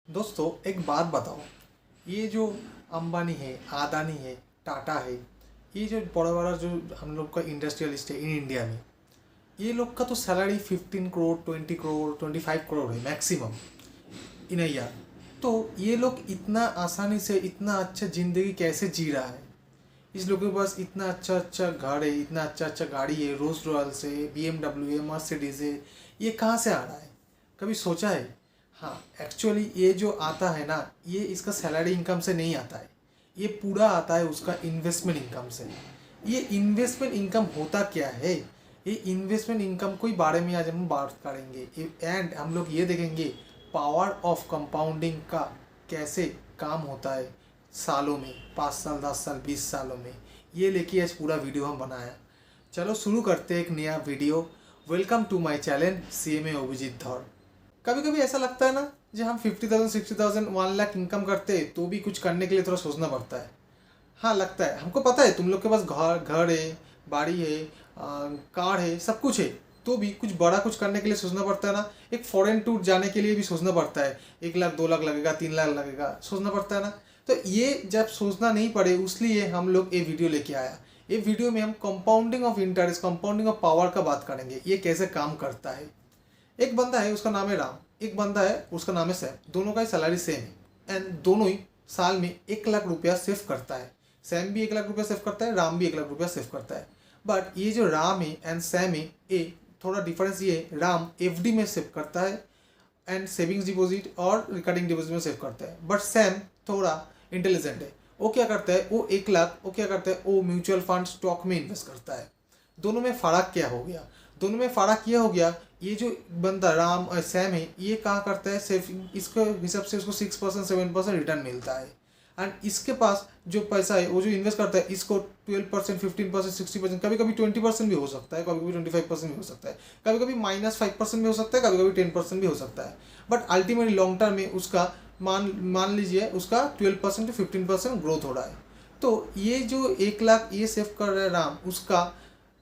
दोस्तों एक बात बताओ। ये जो अंबानी है, अदानी है, टाटा है, ये जो बड़ा बड़ा जो हम लोग का इंडस्ट्रियलिस्ट है इन इंडिया में, ये लोग का तो सैलरी 15 करोड़, 20 करोड़, 25 करोड़ है मैक्सिमम इन अ ईयर। तो ये लोग इतना आसानी से इतना अच्छा ज़िंदगी कैसे जी रहा है? इस लोगों के पास इतना अच्छा अच्छा घर है, इतना अच्छा अच्छा गाड़ी है, रोल्स रॉयल्स है, BMW है, मर्सिडीज है। ये कहाँ से आ रहा है? कभी सोचा है? हाँ, एक्चुअली ये जो आता है ना, ये इसका सैलरी इनकम से नहीं आता है। ये पूरा आता है उसका इन्वेस्टमेंट इनकम से। ये इन्वेस्टमेंट इनकम होता क्या है? ये इन्वेस्टमेंट इनकम कोई बारे में आज हम बात करेंगे एंड हम लोग ये देखेंगे पावर ऑफ कंपाउंडिंग का कैसे काम होता है सालों में, 5 साल, 10 साल, 20 सालों में। ये लेके आज पूरा वीडियो हम बनाया। चलो शुरू करते हैं एक नया video. Welcome to my channel CMA Abhijit Dhar. कभी कभी ऐसा लगता है ना, जब हम 50,000, 60,000, 1 लाख इनकम करते हैं तो भी कुछ करने के लिए थोड़ा सोचना पड़ता है। हाँ लगता है, हमको पता है तुम लोग के पास घर घर है, बाड़ी है, कार है, सब कुछ है, तो भी कुछ बड़ा कुछ करने के लिए सोचना पड़ता है ना। एक फॉरेन टूर जाने के लिए भी सोचना पड़ता है, 1 लाख, 2 लाख लगेगा, 3 लाख लगेगा, सोचना पड़ता है ना। तो ये जब सोचना नहीं पड़े उसलिए हम लोग ये वीडियो लेके आया। ये वीडियो में हम compounding of interest, compounding of power का बात करेंगे, ये कैसे काम करता है। एक बंदा है उसका नाम है राम, एक बंदा है उसका नाम है सैम। दोनों का ही सैलरी सेम है एंड दोनों ही साल में 1 लाख रुपया सेव करता है। सैम भी 1 लाख रुपया सेव करता है, राम भी 1 लाख रुपया सेव करता है। बट ये जो राम है एंड सैम है, ये थोड़ा डिफरेंस ये है, राम FD में सेव करता है एंड सेविंग्स डिपॉजिट और रिकरिंग डिपॉजिट में सेव करता है। बट सैम थोड़ा इंटेलिजेंट है। वो क्या करता है, वो 1 लाख वो क्या करता है, वो म्यूचुअल फंड स्टॉक में इन्वेस्ट करता है। दोनों में फ़र्क क्या हो गया? दोनों में फ़र्क ये हो गया, ये जो बंदा राम सैम है, ये कहाँ करता है सेविंग, इसके हिसाब से उसको 6%, 7% रिटर्न मिलता है। एंड इसके पास जो पैसा है वो जो इन्वेस्ट करता है, इसको 12%, 15%, 60%, कभी कभी 20% भी हो सकता है, कभी कभी 25% भी हो सकता है, कभी कभी -5% भी हो सकता है, कभी कभी 10% भी हो सकता है। बट अल्टीमेटली लॉन्ग टर्म में उसका मान मान लीजिए उसका 12% to 15% ग्रोथ हो रहा है। तो ये जो 1 लाख ये सेव कर रहा है राम, उसका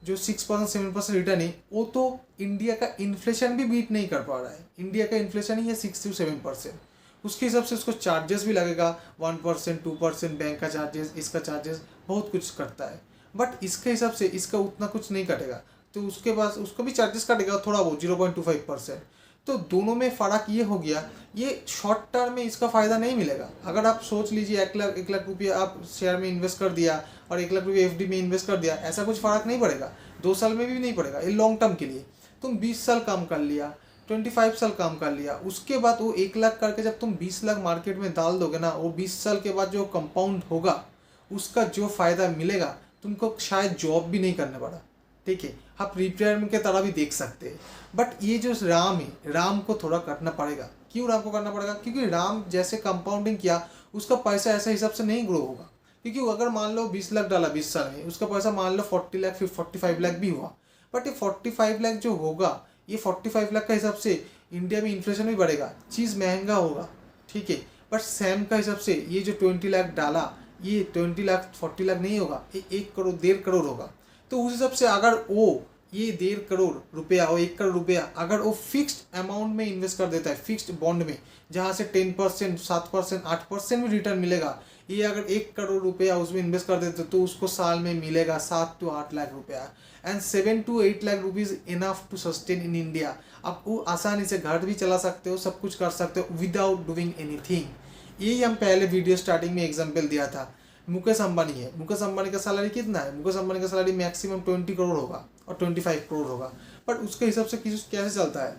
जो 6%, 7% रिटर्न है, वो तो इंडिया का इन्फ्लेशन भी बीट नहीं कर पा रहा है। इंडिया का इन्फ्लेशन ही है 6 to 7%। उसके हिसाब से उसको चार्जेस भी लगेगा 1%, 2% बैंक का चार्जेस, इसका चार्जेस बहुत कुछ करता है। बट इसके हिसाब से इसका उतना कुछ नहीं कटेगा, तो उसके पास उसको भी चार्जेस कटेगा थोड़ा बहुत 0.25%। तो दोनों में फ़र्क ये हो गया, ये शॉर्ट टर्म में इसका फ़ायदा नहीं मिलेगा। अगर आप सोच लीजिए 1 लाख रुपया आप शेयर में इन्वेस्ट कर दिया और 1 लाख रुपया FD में इन्वेस्ट कर दिया, ऐसा कुछ फ़र्क नहीं पड़ेगा, 2 साल में भी नहीं पड़ेगा। ये लॉन्ग टर्म के लिए तुम 20 साल काम कर लिया, 25 साल काम कर लिया, उसके बाद वो 1 लाख करके जब तुम 20 लाख मार्केट में डाल दोगे ना, वो 20 साल के बाद जो कंपाउंड होगा, उसका जो फ़ायदा मिलेगा, तुमको शायद जॉब भी नहीं करना पड़ा। ठीक है, आप रिटायरमेंट के तरह भी देख सकते हैं। बट ये जो राम है, राम को थोड़ा करना पड़ेगा। क्यों राम को करना पड़ेगा? क्योंकि राम जैसे कंपाउंडिंग किया, उसका पैसा ऐसे हिसाब से नहीं ग्रो होगा। क्योंकि अगर मान लो 20 लाख डाला 20 साल में, उसका पैसा मान लो 40 लाख, फिर 45 लाख भी हुआ। बट ये 45 लाख जो होगा, ये 45 लाख का हिसाब से इंडिया में इन्फ्लेशन भी बढ़ेगा, चीज़ महंगा होगा। ठीक है, बट सैम का हिसाब से ये जो 20 लाख डाला, ये 20 लाख 40 लाख नहीं होगा, ये 1 करोड़, 1.5 करोड़ होगा। तो उस हिसाब से अगर वो ये 1.5 करोड़ रुपया और 1 करोड़ रुपया अगर वो फिक्स्ड अमाउंट में इन्वेस्ट कर देता है, फिक्स्ड बॉन्ड में, जहाँ से 10%, 7%, 8% भी रिटर्न मिलेगा, ये अगर 1 करोड़ रुपया उसमें इन्वेस्ट कर देते तो उसको साल में मिलेगा 7 to 8 लाख रुपया। And 7 to 8 lakh rupees enough to sustain in India. आप वो आसानी से घर भी चला सकते हो, सब कुछ कर सकते हो विदाउट डूइंग एनीथिंग। यही हम पहले वीडियो स्टार्टिंग में एग्जाम्पल दिया था। मुकेश अंबानी है, मुकेश अंबानी का सैलरी कितना है? मुकेश अंबानी का सैलरी मैक्सिमम 20 करोड़ होगा और 25 करोड़ होगा। बट उसके हिसाब से कैसे चलता है?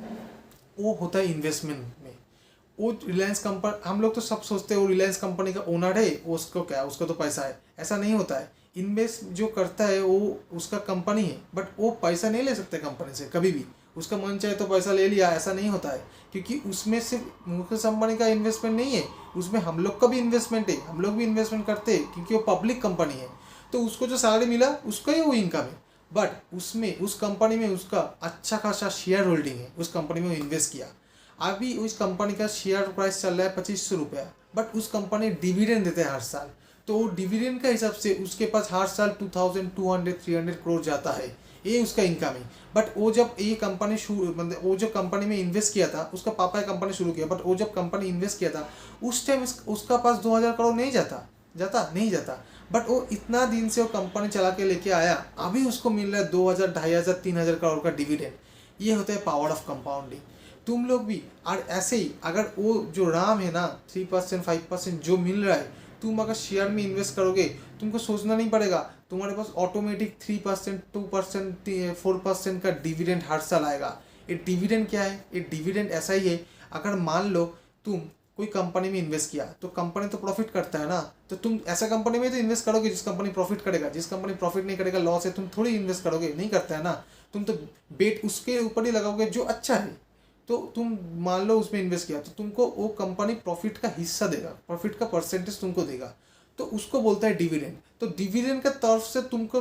वो होता है इन्वेस्टमेंट में। वो रिलायंस कंपनी, हम लोग तो सब सोचते हैं वो रिलायंस कंपनी का ओनर है, वो उसको क्या, उसका तो पैसा है। ऐसा नहीं होता है। इन्वेस्ट जो करता है वो उसका कंपनी है, बट वो पैसा नहीं ले सकते कंपनी से कभी भी। उसका मन चाहे तो पैसा ले लिया, ऐसा नहीं होता है। क्योंकि उसमें सिर्फ मुकेश अंबानी का इन्वेस्टमेंट नहीं है, उसमें हम लोग का भी इन्वेस्टमेंट है। हम लोग भी इन्वेस्टमेंट करते हैं क्योंकि वो पब्लिक कंपनी है। तो उसको जो सैलरी मिला उसका ही वो इनकम है। बट उसमें उस कंपनी में उसका अच्छा खासा शेयर होल्डिंग है, उस कंपनी में वो इन्वेस्ट किया। अभी उस कंपनी का शेयर प्राइस चल रहा है 2500 रुपया, बट उस कंपनी डिविडेंड देते हैं हर साल। तो डिविडेंड का हिसाब से उसके पास हर साल 2200, 300 करोड़ जाता है ये उसका इनकम है। बट वो जब ये कंपनी शुरू मतलब वो जो कंपनी में इन्वेस्ट किया था, उसका पापा ने कंपनी शुरू किया, बट वो जब कंपनी इन्वेस्ट किया था उस टाइम उसका पास 2,000 करोड़ नहीं जाता। बट वो इतना दिन से वो कंपनी चला के लेके आया, अभी उसको मिल रहा है 2,000, 2,500, 3,000 करोड़ का डिविडेंड। ये होता है पावर ऑफ कंपाउंडिंग। तुम लोग भी और ऐसे ही अगर वो जो राम है ना 3%, 5% जो मिल रहा है, तुम अगर शेयर में इन्वेस्ट करोगे तुमको सोचना नहीं पड़ेगा, तुम्हारे पास ऑटोमेटिक 3%, 2%, 4% का डिविडेंड हर साल आएगा। ये डिविडेंड क्या है? ये डिविडेंड ऐसा ही है, अगर मान लो तुम कोई कंपनी में इन्वेस्ट किया तो कंपनी तो प्रॉफिट करता है ना, तो तुम ऐसा कंपनी में तो इन्वेस्ट करोगे जिस कंपनी प्रॉफिट करेगा। जिस कंपनी प्रॉफिट नहीं करेगा, लॉस है, तुम थोड़ी इन्वेस्ट करोगे, नहीं करता है ना। तुम तो बेट उसके ऊपर ही लगाओगे जो अच्छा है। तो तुम मान लो उसमें इन्वेस्ट किया तो तुमको वो कंपनी प्रॉफिट का हिस्सा देगा, प्रॉफिट का परसेंटेज तुमको देगा, तो उसको बोलता है डिविडेंड। तो डिविडेंड का तरफ से तुमको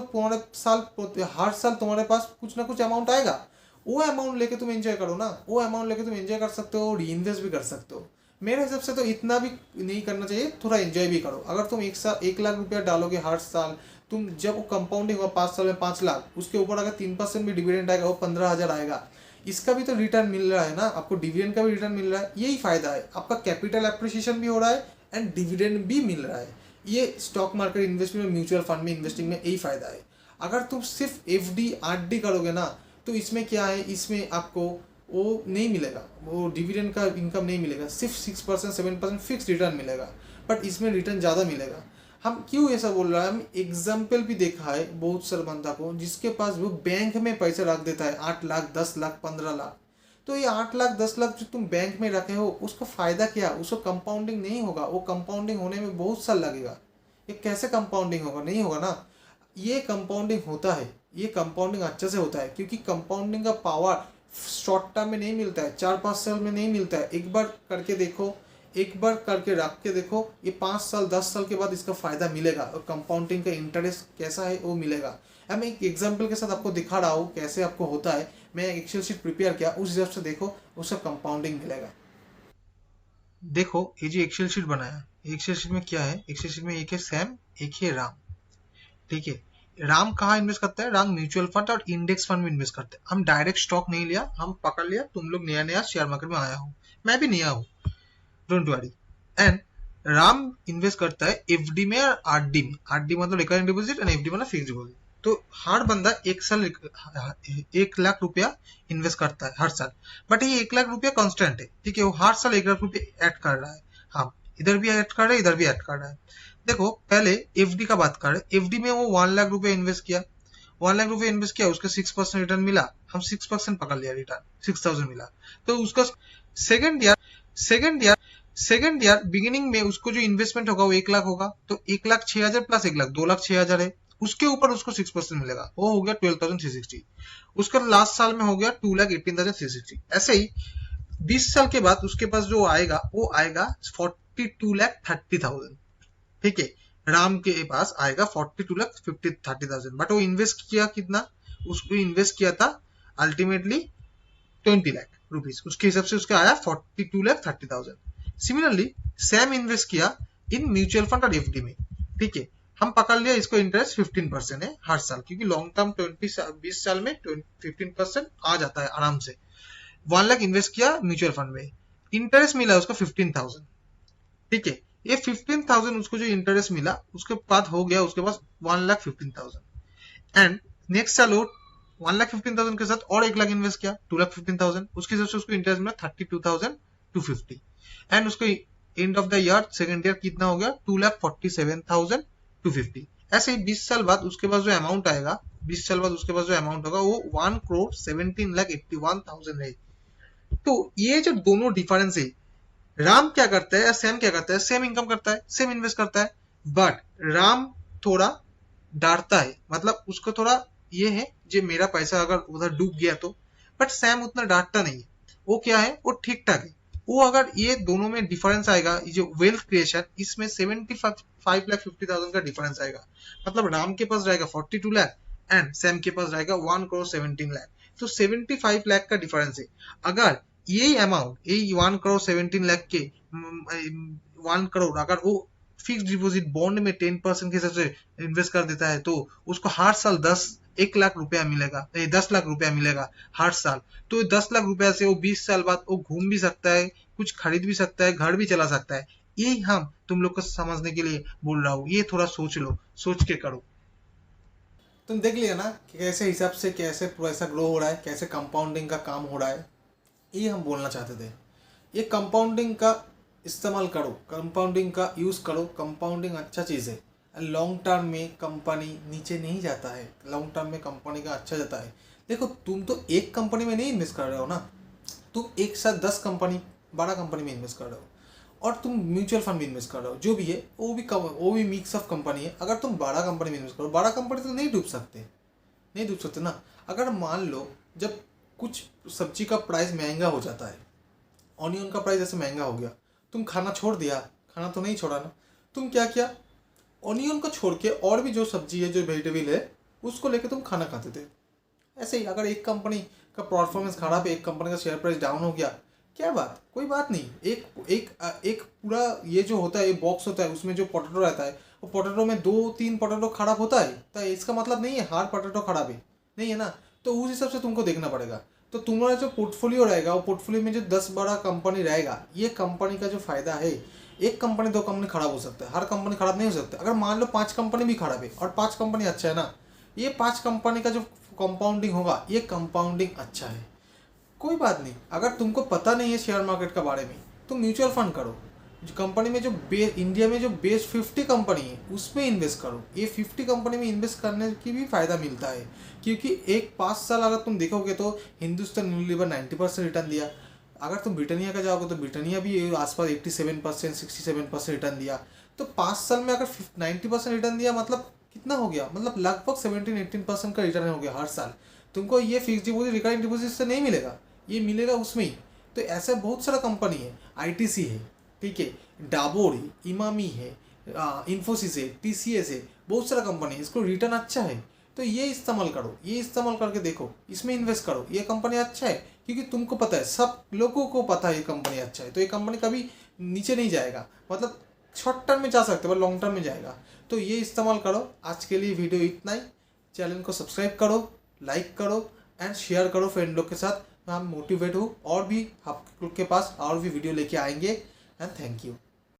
हर साल तुम्हारे पास कुछ ना कुछ अमाउंट आएगा। वो अमाउंट लेके तुम एंजॉय करो ना, वो अमाउंट लेके तुम एंजॉय कर सकते हो, री इन्वेस्ट भी कर सकते हो। मेरे हिसाब से तो इतना भी नहीं करना चाहिए, थोड़ा एंजॉय भी करो। अगर तुम 1 लाख रुपया डालोगे हर साल, तुम जब वो कंपाउंडिंग होगा 5 साल में 5 लाख, उसके ऊपर अगर 3% भी डिविडेंड आएगा, वो 15,000 आएगा। इसका भी तो रिटर्न मिल रहा है ना आपको, डिविडेंड का भी रिटर्न मिल रहा है। यही फायदा है, आपका कैपिटल एप्रिसिएशन भी हो रहा है एंड डिविडेंड भी मिल रहा है। ये स्टॉक मार्केट इन्वेस्टमेंट में, म्यूचुअल फंड में इन्वेस्टिंग में यही फायदा है। अगर तुम सिर्फ FD RD करोगे ना, तो इसमें क्या है, इसमें आपको वो नहीं मिलेगा, वो डिविडेंड का इनकम नहीं मिलेगा, सिर्फ 6%, 7% फिक्स रिटर्न मिलेगा। बट इसमें रिटर्न ज़्यादा मिलेगा। हम क्यों ऐसा बोल रहा है, हम एग्जाम्पल भी देखा है बहुत सारे बंदा को जिसके पास वो बैंक में पैसा रख देता है 8 लाख, 10 लाख, 15 लाख। तो ये 8 लाख, 10 लाख जो तुम बैंक में रखे हो, उसका फायदा क्या? उसको कंपाउंडिंग नहीं होगा, वो कंपाउंडिंग होने में बहुत साल लगेगा। ये कैसे कंपाउंडिंग होगा? नहीं होगा ना। ये कंपाउंडिंग होता है, ये कंपाउंडिंग अच्छे से होता है, क्योंकि कंपाउंडिंग का पावर शॉर्ट टर्म में नहीं मिलता है, 4-5 साल में नहीं मिलता है। एक बार करके देखो, एक बार करके रख के देखो, ये 5 साल 10 साल के बाद इसका फायदा मिलेगा, और कंपाउंडिंग का इंटरेस्ट कैसा है वो मिलेगा। अब मैं एक एग्जांपल के साथ आपको दिखा रहा हूँ कैसे आपको होता है। मैं एक्सेल शीट प्रिपेयर किया, उस हिसाब से देखो, उसका कंपाउंडिंग मिलेगा। देखो ये जो एक्सेल शीट बनाया, एक्सेल शीट में क्या है, एक्सेल शीट में एक है सैम, एक है राम। ठीक है, राम कहाँ इन्वेस्ट करता है? राम म्यूचुअल फंड और इंडेक्स फंड में इन्वेस्ट करते हैं। हम डायरेक्ट स्टॉक नहीं लिया, हम पकड़ लिया, तुम लोग नया नया शेयर मार्केट में आया हो, मैं भी नया हूँ, don't worry. And Ram invest करता है FD में और RD में। RD मतलब रिकरिंग डिपॉजिट एंड FD मतलब फिक्स डिपॉजिट। तो हर बंदा 1 लाख रुपया इन्वेस्ट करता है हर साल। बट ये 1 लाख रुपया कांस्टेंट है, ठीक है, वो हर साल 1 लाख रुपया ऐड कर रहा है। हाँ, इधर भी ऐड कर रहा है, इधर भी ऐड कर रहा है। देखो पहले FD का बात कर रहे हैं। FD में वो 1 लाख रुपया इन्वेस्ट किया, 1 लाख रुपया इन्वेस्ट किया, उसका 6% रिटर्न मिला, हम 6% पकड़ लिया, रिटर्न 6,000 मिला। तो उसका सेकेंड ईयर बिगिनिंग में उसको जो इन्वेस्टमेंट होगा वो 1 लाख होगा, तो 1,06,000 प्लस 1 लाख 2,06,000 है। उसके ऊपर उसको 6% मिलेगा, वो हो गया 12,360। उसका लास्ट साल में हो गया 2,18,360। ऐसे ही 20 साल के बाद उसके पास जो आएगा वो आएगा 42,30,000। ठीक है, राम के पास आएगा 42,30,000। बट वो इन्वेस्ट किया कितना? उसको इन्वेस्ट किया था अल्टीमेटली 20 लाख रुपीज, उसके हिसाब से उसका आया 42,30,000। सिमिलरली सैम इन्वेस्ट किया इन म्यूचुअल फंड और FD में। ठीक है, हम पकड़ लिया, इसको इंटरेस्ट 15% है हर साल, क्योंकि लॉन्ग टर्म 20 साल में 15% आ जाता है आराम से। 1 लाख इन्वेस्ट किया म्यूचुअल फंड में, इंटरेस्ट मिला उसको 15,000। ठीक है, ये 15,000 उसको जो इंटरेस्ट मिला, उसके बाद हो गया उसके पास 1,15,000। एंड नेक्स्ट साल वो 1,15,000 के साथ और 1 लाख इन्वेस्ट किया, 2,15,000। उसके हिसाब से उसको इंटरेस्ट मिला 32,250। एंड उसको end of the year second year कितना हो गया? 2,47,250। ऐसे ही 20 साल बाद उसके पास जो अमाउंट आएगा, 20 साल बाद उसके पास जो अमाउंट होगा वो 1,17,81,000 है। तो ये जो दोनों डिफरेंस है, राम क्या करता है या सैम क्या करता है? सेम इनकम करता है, सेम इन्वेस्ट करता है, बट राम थोड़ा डांटता है, मतलब उसको थोड़ा ये है जो मेरा पैसा अगर उधर डूब गया तो। बट सैम उतना डांटता नहीं है, वो क्या है, वो ठीक ठाक है। वो अगर ये दोनों में डिफरेंस आएगा, ये जो वेल्थ क्रिएशन, इसमें 75,50,000 का डिफरेंस आएगा। मतलब राम के पास रहेगा 42 लाख एंड सैम के पास रहेगा 1,17 लाख। तो 75 लाख का डिफरेंस है। अगर यही अमाउंट, यही 1,17 लाख के 1 करोड़ अगर वो फिक्स डिपॉजिट बॉन्ड में 10% के हिसाब से इन्वेस्ट कर देता है, तो उसको हर साल 1 लाख रुपया मिलेगा, 10 लाख रुपया मिलेगा हर साल। तो 10 लाख रुपया से वो 20 साल बाद वो घूम भी सकता है, कुछ खरीद भी सकता है, घर भी चला सकता है। ये हम तुम लोग को समझने के लिए बोल रहा हूँ, ये थोड़ा सोच लो, सोच के करो। तुम देख लिया ना कि कैसे हिसाब से कैसे पैसा ग्रो हो रहा है, कैसे कंपाउंडिंग का काम हो रहा है। ये हम बोलना चाहते थे। ये कंपाउंडिंग का इस्तेमाल करो, कंपाउंडिंग का यूज़ करो। कंपाउंडिंग अच्छा चीज़ है। लॉन्ग टर्म में कंपनी नीचे नहीं जाता है, लॉन्ग टर्म में कंपनी का अच्छा जाता है। देखो तुम तो एक कंपनी में नहीं इन्वेस्ट कर रहे हो ना, तुम एक साथ 10 कंपनी, 12 कंपनी में इन्वेस्ट कर रहे हो। और तुम म्यूचुअल फंड में इन्वेस्ट कर रहे हो, जो भी है वो भी मिक्स ऑफ कंपनी है। अगर तुम 12 कंपनी में इन्वेस्ट करो, 12 कंपनी तो नहीं डूब सकते, नहीं डूब सकते ना। अगर मान लो जब कुछ सब्जी का प्राइस महंगा हो जाता है, ऑनियन का प्राइस ऐसे महंगा हो गया, तुम खाना छोड़ दिया? खाना तो नहीं छोड़ा ना। तुम क्या किया, ऑनियन को छोड़ के और भी जो सब्जी है, जो वेजिटेबल है, उसको लेके तुम खाना खाते थे। ऐसे ही अगर एक कंपनी का परफॉर्मेंस खराब है, एक कंपनी का शेयर प्राइस डाउन हो गया, क्या बात, कोई बात नहीं। एक एक एक पूरा ये जो होता है, ये बॉक्स होता है, उसमें जो पोटैटो रहता है, वो पोटैटो में 2-3 पोटैटो खराब होता है, तो इसका मतलब नहीं है हर पोटैटो खराब है, नहीं है ना। तो उस हिसाब से तुमको देखना पड़ेगा। तो तुम्हारा जो पोर्टफोलियो रहेगा, वो पोर्टफोलियो में जो 10-12 कंपनी रहेगा, ये कंपनी का जो फायदा है, एक कंपनी 2 कंपनी खराब हो सकता है, हर कंपनी खराब नहीं हो सकता। अगर मान लो 5 कंपनी भी खराब है और 5 कंपनी अच्छा है ना, ये 5 कंपनी का जो कंपाउंडिंग होगा, ये कंपाउंडिंग अच्छा है। कोई बात नहीं, अगर तुमको पता नहीं है शेयर मार्केट के बारे में, तो म्यूचुअल फंड करो। जो कंपनी में जो इंडिया में जो बेस्ट 50 कंपनी है, उसमें इन्वेस्ट करो। ये 50 कंपनी में इन्वेस्ट करने की भी फ़ायदा मिलता है, क्योंकि एक 5 साल अगर तुम देखोगे तो हिंदुस्तान यूनिलीवर 90% रिटर्न दिया। अगर तुम ब्रिटानिया का जाओगे तो ब्रिटानिया भी आसपास 87%, 67% रिटर्न दिया। तो 5 साल में अगर 90% रिटर्न दिया, मतलब कितना हो गया, मतलब लगभग 17-18% का रिटर्न हो गया हर साल। तुमको ये फिक्स डिपॉजिट, रिकरिंग डिपॉजिट से नहीं मिलेगा, ये मिलेगा उसमें ही। तो ऐसा बहुत सारा कंपनी है, आईटीसी है, ठीक है, डाबोर है, इमामी है, इन्फोसिस है, टीसीएस है, बहुत सारा कंपनी है, इसको रिटर्न अच्छा है। तो ये इस्तेमाल करो, ये इस्तेमाल करके देखो, इसमें इन्वेस्ट करो। ये कंपनी अच्छा है, क्योंकि तुमको पता है, सब लोगों को पता है ये कंपनी अच्छा है। तो ये कंपनी कभी नीचे नहीं जाएगा, मतलब शॉर्ट टर्म में जा सकते हो पर लॉन्ग टर्म में जाएगा। तो ये इस्तेमाल करो। आज के लिए वीडियो इतना ही। चैनल को सब्सक्राइब करो, लाइक करो एंड शेयर करो फ्रेंड लोग के साथ। मैं मोटिवेट हूँ, और भी आपके पास और भी वीडियो लेके आएंगे। And thank you.